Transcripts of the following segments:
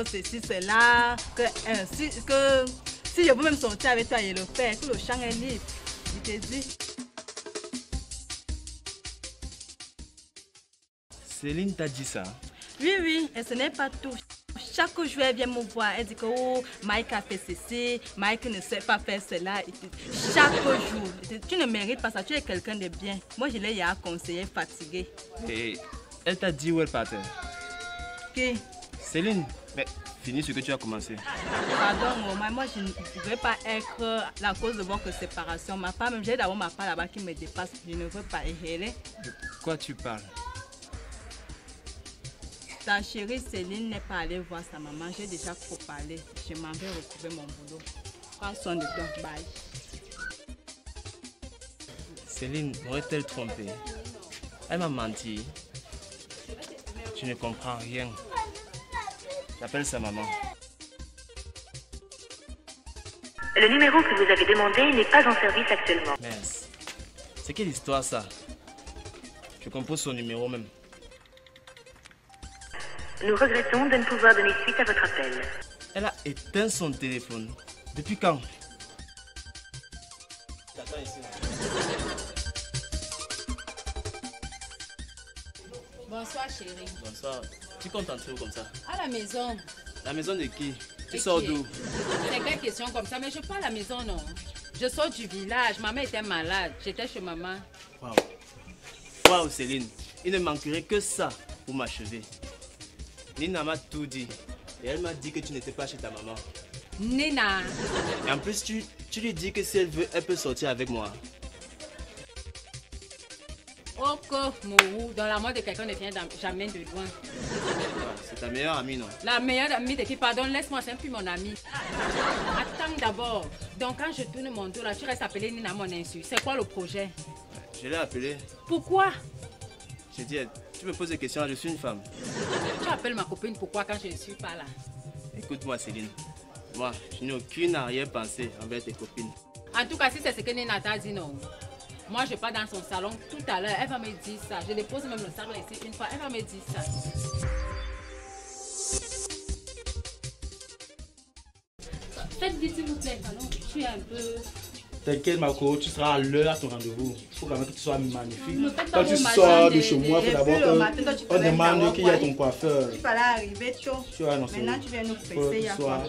ceci, cela, que ainsi, que si je veux même sortir avec toi et le faire, que le champ est libre. Il te dit. Céline t'a dit ça? Oui, oui, et ce n'est pas tout. Chaque jour, elle vient me voir. Elle dit que oh, Mike a fait ceci, Mike ne sait pas faire cela. Chaque jour. Tu ne mérites pas ça, tu es quelqu'un de bien. Moi, je l'ai conseillé, fatigué. Et elle t'a dit où elle partait? Qui? Céline, mais finis ce que tu as commencé. Pardon, moi je ne veux pas être la cause de votre séparation. Ma femme, j'ai d'abord ma femme là-bas qui me dépasse. Je ne veux pas errer. De quoi tu parles? Ta chérie Céline n'est pas allée voir sa maman. J'ai déjà trop parlé. Je m'en vais retrouver mon boulot. Prends soin de toi. Bye. Céline m'aurait-elle trompé? Elle m'a menti. Tu ne comprends rien. J'appelle sa maman. Le numéro que vous avez demandé n'est pas en service actuellement. Mince. C'est quelle histoire ça? Je compose son numéro même. Nous regrettons de ne pouvoir donner suite à votre appel. Elle a éteint son téléphone. Depuis quand? Bonsoir chérie. Bonsoir. Tu comptes entrer où comme ça? À la maison. La maison de qui? Tu sors d'où? C'est quelle question comme ça, mais je pars à la maison non. Je sors du village, maman était malade, j'étais chez maman. Waouh. Waouh Céline, il ne manquerait que ça pour m'achever. Nina m'a tout dit et elle m'a dit que tu n'étais pas chez ta maman. Nina. Et en plus tu lui dis que si elle veut, elle peut sortir avec moi. Oh que Mourou, dans la mort de quelqu'un ne vient jamais de loin. C'est ta meilleure amie, non? La meilleure amie de qui? Pardon, laisse-moi, c'est plus mon amie. Attends d'abord. Donc quand je tourne mon dos là, tu restes appeler Nina à mon insu. C'est quoi le projet? Je l'ai appelée. Pourquoi? J'ai dit, tu me poses des questions, je suis une femme. Tu appelles ma copine pourquoi quand je ne suis pas là? Écoute-moi Céline, moi je n'ai aucune arrière-pensée envers tes copines. En tout cas, si c'est ce que Nina t'a dit, non. Moi, je pars dans son salon tout à l'heure. Elle va me dire ça. Je dépose même le sac là ici une fois. Elle va me dire ça. Faites vite, s'il vous plaît. Alors, je suis un peu... T'inquiète, Marco, tu seras à l'heure à ton rendez-vous. Il faut quand même que tu sois magnifique. Ne faites Quand pas tu vos sors de machins chez moi, il faut d'abord qu'on demande qui est ton coiffeur. Il fallait arriver tôt. Tu vois, non, maintenant, tu viens nous presser. Il y a quoi?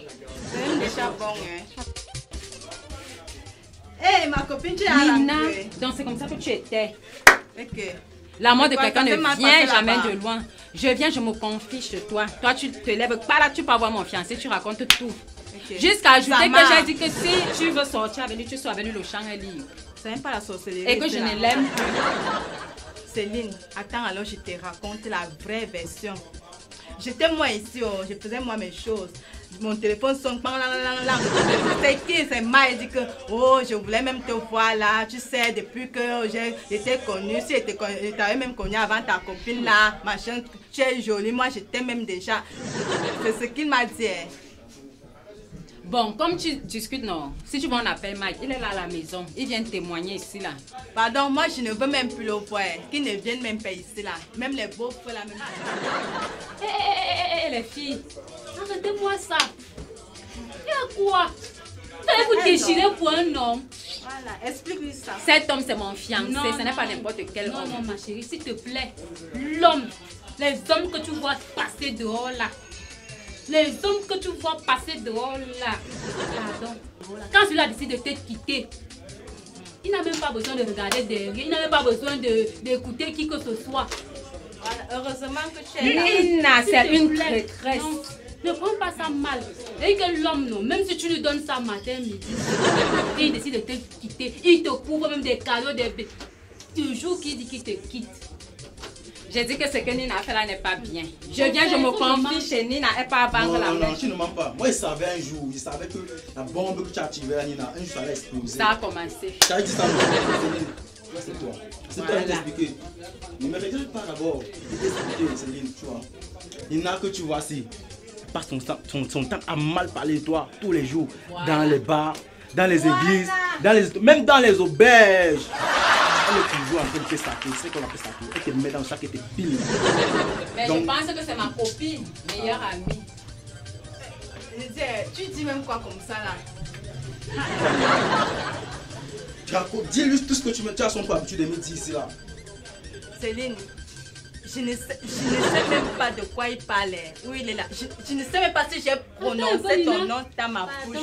C'est déjà bon, hein. Hé, ma copine, tu es à la Nina, donc c'est comme ça que tu étais. Ok. La mort de quelqu'un ne ça vient fait jamais là-bas. de loin. Je viens, je me confie chez toi. Toi, tu te lèves pas là, tu peux avoir mon fiancé, tu racontes tout. Ok. Jusqu'à ajouter Ça que marche. j'ai dit que si tu veux sortir avec lui, tu sois venu, le champ est libre. C'est même pas la sorcellerie. Et que je ne l'aime plus. Céline, attends alors, je te raconte la vraie version. J'étais moi ici, oh, je faisais moi mes choses. Mon téléphone sonne, c'est qui? C'est Mike, il dit que oh, je voulais même te voir là. Tu sais, depuis que j'étais connue, si je t'avais même connue avant ta copine là, machin, tu es jolie, moi je t'aime même déjà. C'est ce qu'il m'a dit. Hein. Bon, comme tu discutes, non. Si tu veux, on appelle Mike. Il est là à la maison. Il vient témoigner ici, là. Pardon, moi je ne veux même plus le voir. Qu'il ne vienne même pas ici là. Même les beaux-frères là, même. Hé, les filles. Arrêtez-moi ça. Il y a quoi? Vous allez vous déchirer pour un homme. Voilà, explique-lui ça. Cet homme, c'est mon fiancé. Non, Ce n'est pas non. n'importe quel Non, homme. non, ma chérie, s'il te plaît. L'homme. Les hommes que tu vois passer dehors là. Les hommes que tu vois passer dehors là. Pardon. Quand celui-là décide de te quitter, il n'a même pas besoin de regarder derrière. Il n'a même pas besoin d'écouter qui que ce soit. Voilà, heureusement que tu es là. Nina, c'est S'il te une plaît. traîtresse. Non, ne prends pas ça mal. Et que l'homme, non, même si tu lui donnes ça matin, midi, et il décide de te quitter, il te couvre même des cadeaux, des... Toujours qu'il dit qu'il te quitte. J'ai dit que ce que Nina a fait là n'est pas bien. Je viens, je me confie chez Nina et pas vendre la Non, main. non, tu ne mens pas. Moi, je savais un jour, je savais que la bombe que tu as tirée à Nina, un jour, ça allait exploser. Ça a commencé. Tu as dit ça, Céline. C'est toi. C'est toi qui Voilà. t'expliquer. Ne me regarde pas d'abord. Je vais t'expliquer, Céline, tu vois. Nina que tu vois si, passe son temps à mal parler de toi tous les jours. Voilà. Dans les bars, dans les églises, même dans les auberges. Elle est toujours en train de te saquer, c'est qu'on appelle saquer. Elle te met dans le sac et te pile. Mais Donc- je pense que c'est ma copine, meilleure amie. Tu dis même quoi comme ça là? Dis-lui tout ce que tu as son habitude de me dire ici là. Céline, je ne sais même pas de quoi il parlait. Où il est là. Je ne sais même pas si j'ai prononcé ton nom dans ma bouche.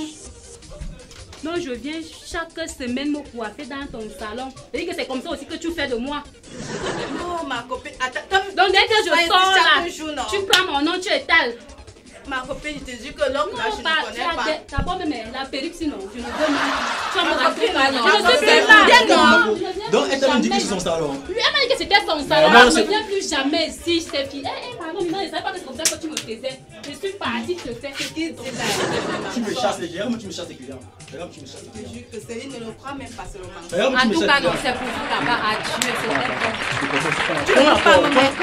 Non, je viens chaque semaine me coiffer dans ton salon. Et que c'est comme ça aussi que tu fais de moi. Non, ma copine. Attends. Donc dès que je sors là, jour, tu prends mon nom, tu étales. Ma copine, je te dis que l'homme là, je ne connais pas. D'abord même la perruque sinon, je ne veux pas. Tu vas me copine, rappeler. non. Je ne suis plus là. Donc elle t'a dit que c'est son salon. Lui, elle m'a dit que c'était son salon. non, Je ne viens plus jamais ici, cette fille. Pardon, mais non, je ne savais pas que c'est comme ça que tu me faisais. Je suis partie, je te fais. Tu me chasses les clients, tu me chasses les clients. Je te jure que Céline ne le croit même pas seulement. En tout cas, non, c'est pour vous là-bas. Adieu, c'était bon. Tu ne peux pas me mettre